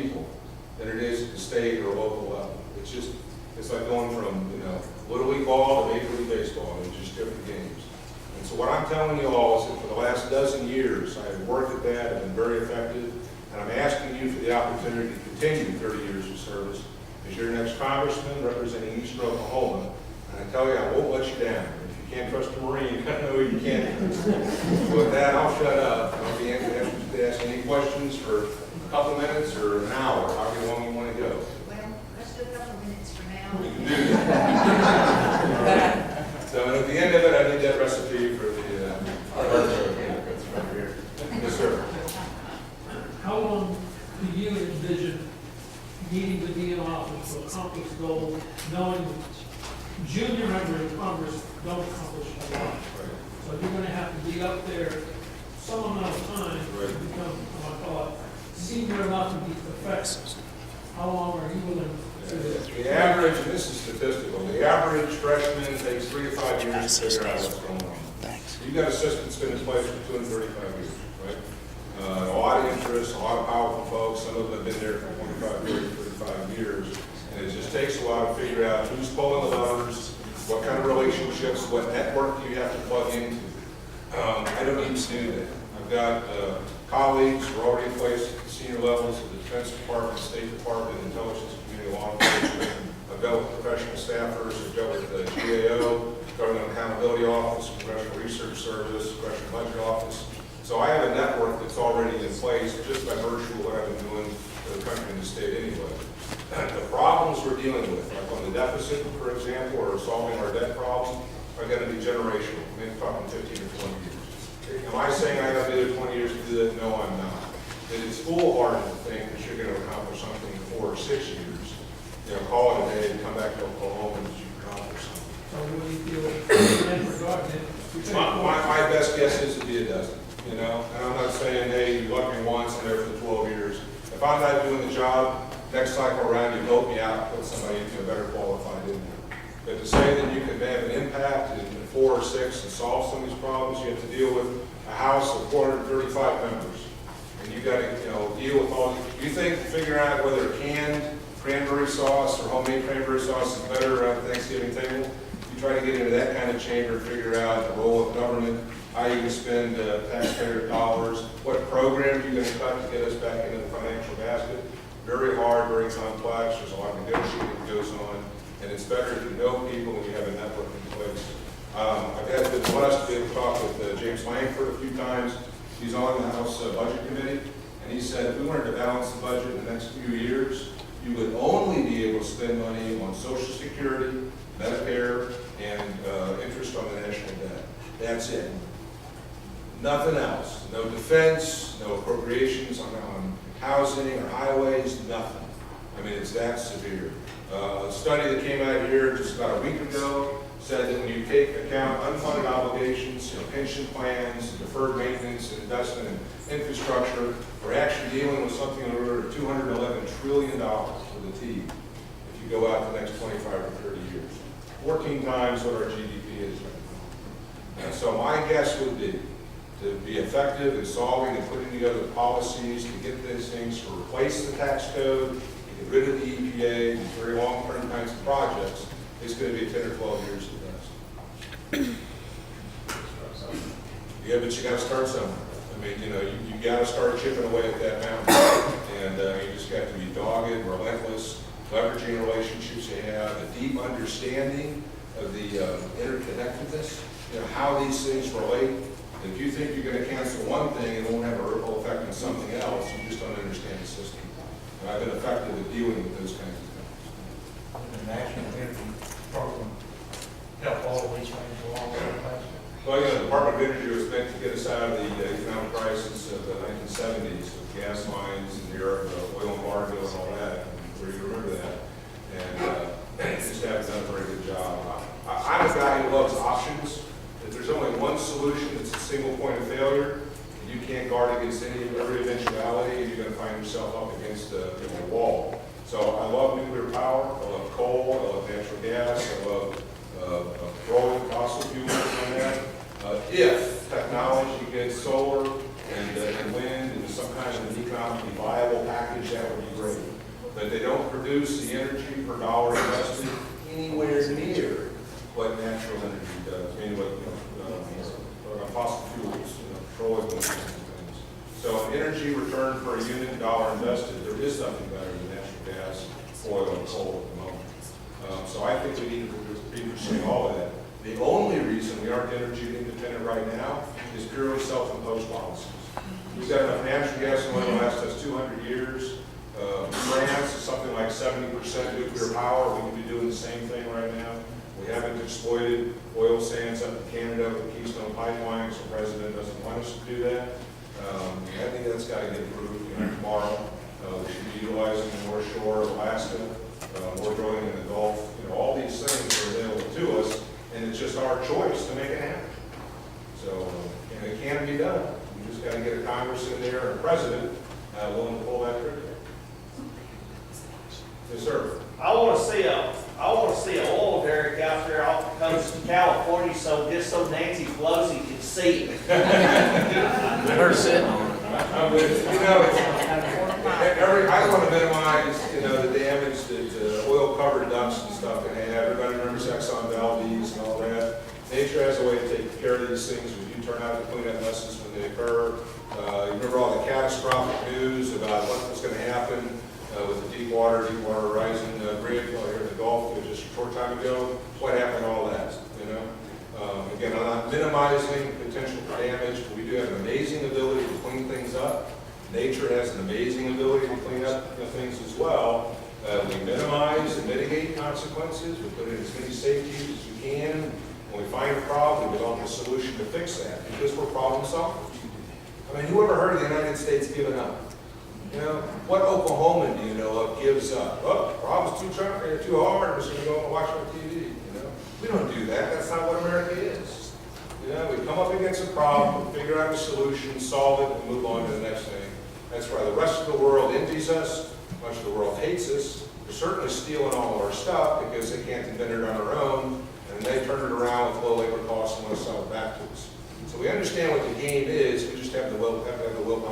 people than it is at the state or local level. It's like going from, Little League ball to Major League Baseball. It's just different games. And so what I'm telling you all is that for the last dozen years, I have worked at that, I've been very effective, and I'm asking you for the opportunity to continue 30 years of service as your next congressman representing Eastern Oklahoma. And I tell you, I won't let you down. If you can't trust a Marine, I know you can't. So with that, I'll shut up. I'll be happy to ask any questions for a couple minutes or an hour, however long you want to go. Well, let's do a couple minutes for now. We can do that. So at the end of it, I need that recipe for the right here. Yes, sir. How long do you envision needing to be in office to accomplish goals, knowing junior members of Congress don't accomplish a lot? So you're going to have to be up there some amount of time to become, I call it, senior enough to be effective. How long are you willing to do this? The average, and this is statistical, the average freshman takes 3 to 5 years to figure out what's going on. You've got assistants been in place for 235 years, right? A lot of interest, a lot of powerful folks. Some of them have been there for 25, 30, 35 years. And it just takes a while to figure out who's pulling the levers, what kind of relationships, what network do you have to plug into. I don't need to do that. I've got colleagues who are already in place at the senior levels of the Defense Department, State Department, Intelligence Community, Law Enforcement. I've dealt with professional staffers. I've dealt with the GAO, Government Accountability Office, Congressional Research Service, Congressional Budget Office. So I have a network that's already in place just by virtue of what I've been doing for the country and the state anyway. The problems we're dealing with, like on the deficit, for example, or solving our debt problem, are going to be generational. I mean, talking 15 or 20 years. Am I saying I got to do 20 years to do that? No, I'm not. But it's foolhardy to think that you're going to accomplish something in 4 or 6 years. Call it a day and come back to Oklahoma and you accomplish something. So what do you feel in regard to? My best guess is it'd be a dozen. And I'm not saying, hey, you lucked me once and there for 12 years. If I'm not doing the job, next cycle around, you vote me out and put somebody better qualified in there. But to say that you can have an impact in 4 or 6 and solve some of these problems, you have to deal with a house of 435 members. And you got to deal with all, you think figuring out whether canned cranberry sauce or homemade cranberry sauce is better around the Thanksgiving table, you try to get into that kind of chamber, figure out the role of government, how you can spend taxpayer dollars, what programs you're going to cut to get us back into the financial basket. Very hard, very complex. There's a lot of negotiating that goes on, and it's better if you know people when you have a network in place. I've been blessed to be able to talk with James Langford a few times. He's on the House Budget Committee, and he said if we wanted to balance the budget in the next few years, you would only be able to spend money on Social Security, Medicare, and interest on the national debt. That's it. Nothing else. No defense, no appropriations on housing or highways, nothing. I mean, it's that severe. A study that came out here just about a week ago said that when you take account unfunded obligations, pension plans, deferred maintenance, and investment in infrastructure, we're actually dealing with something on the order of $211 trillion with a T if you go out the next 25 or 30 years. 14 times what our GDP is right now. And so my guess would be to be effective in solving and putting together the policies to get these things, to replace the tax code, to get rid of the EPA, these very long-term kinds of projects, it's going to be 10 or 12 years at best. Yeah, but you got to start somewhere. I mean, you got to start chipping away at that mountain, and you just got to be dogged, relentless, leveraging relationships you have, a deep understanding of the interconnectedness, how these things relate. If you think you're going to cancel one thing and it won't have a ripple effect on something else, you just don't understand the system. And I've been effective at dealing with those kinds of things. The National Energy Program help all these things along the way. Well, the Department of Energy was meant to get us out of the economic crisis of the 1970s with gas lines and the oil embargo and all that. Where you remember that. And just haven't done a very good job. I'm a guy who loves options. If there's only one solution that's a single point of failure, and you can't guard against every eventuality, you're going to find yourself up against a wall. So I love nuclear power, I love coal, I love natural gas, I love throwing fossil fuels on that. If technology gets solar and wind into some kind of an economically viable package, that would be great. produce the energy per dollar invested anywhere near what natural energy does. I mean, what fossil fuels, petroleum and things. So an energy return per unit dollar invested, there is nothing better than natural gas, oil, and coal at the moment. So I think we need to be pursuing all of that. The only reason we aren't energy independent right now is purely self-imposed policies. We've got enough natural gas and oil to last us 200 years. France is something like 70% nuclear power. We could be doing the same thing right now. We haven't exploited oil sands up in Canada with the Keystone Pipeline, so the president doesn't want us to do that. I think that's got to get approved tomorrow. We should be utilizing the North Shore of Alaska, more drilling in the Gulf. All these things are available to us, and it's just our choice to make it happen. So, it can be done. We just got to get a Congress in there and a president willing to pull that trigger. Yes, sir. I want to see a oil derrick out there off the coast of California, so Nancy Pelosi can see it. Her sitting on it. I don't want to minimize, the damage that oil-covered dumps and can have. Everybody remembers Exxon Valdez and all that. Nature has a way to take care of these things. We do turn out to clean up messes when they occur. You remember all the catastrophic news about what was going to happen with the Deepwater Horizon rig here in the Gulf just a short time ago. What happened to all that, Again, I'm not minimizing potential for damage, but we do have an amazing ability to clean things up. Nature has an amazing ability to clean up things as well. We minimize and mitigate consequences. We put in as many safeties as we can. When we find a problem, we develop a solution to fix that because we're problem solvers. I mean, who ever heard of the United States giving up? What Oklahoman do you know of gives up? Oh, problem's too hard, I'm just going to go and watch on TV. We don't do that. That's not what America is. We come up against a problem, figure out a solution, solve it, and move on to the next thing. That's why the rest of the world envies us. Much of the world hates us. They're certainly stealing all of our stuff because they can't invent it on their own, and they turn it around with low labor costs and want to sell it back to us. So we understand what the game is. We just have to have the willpower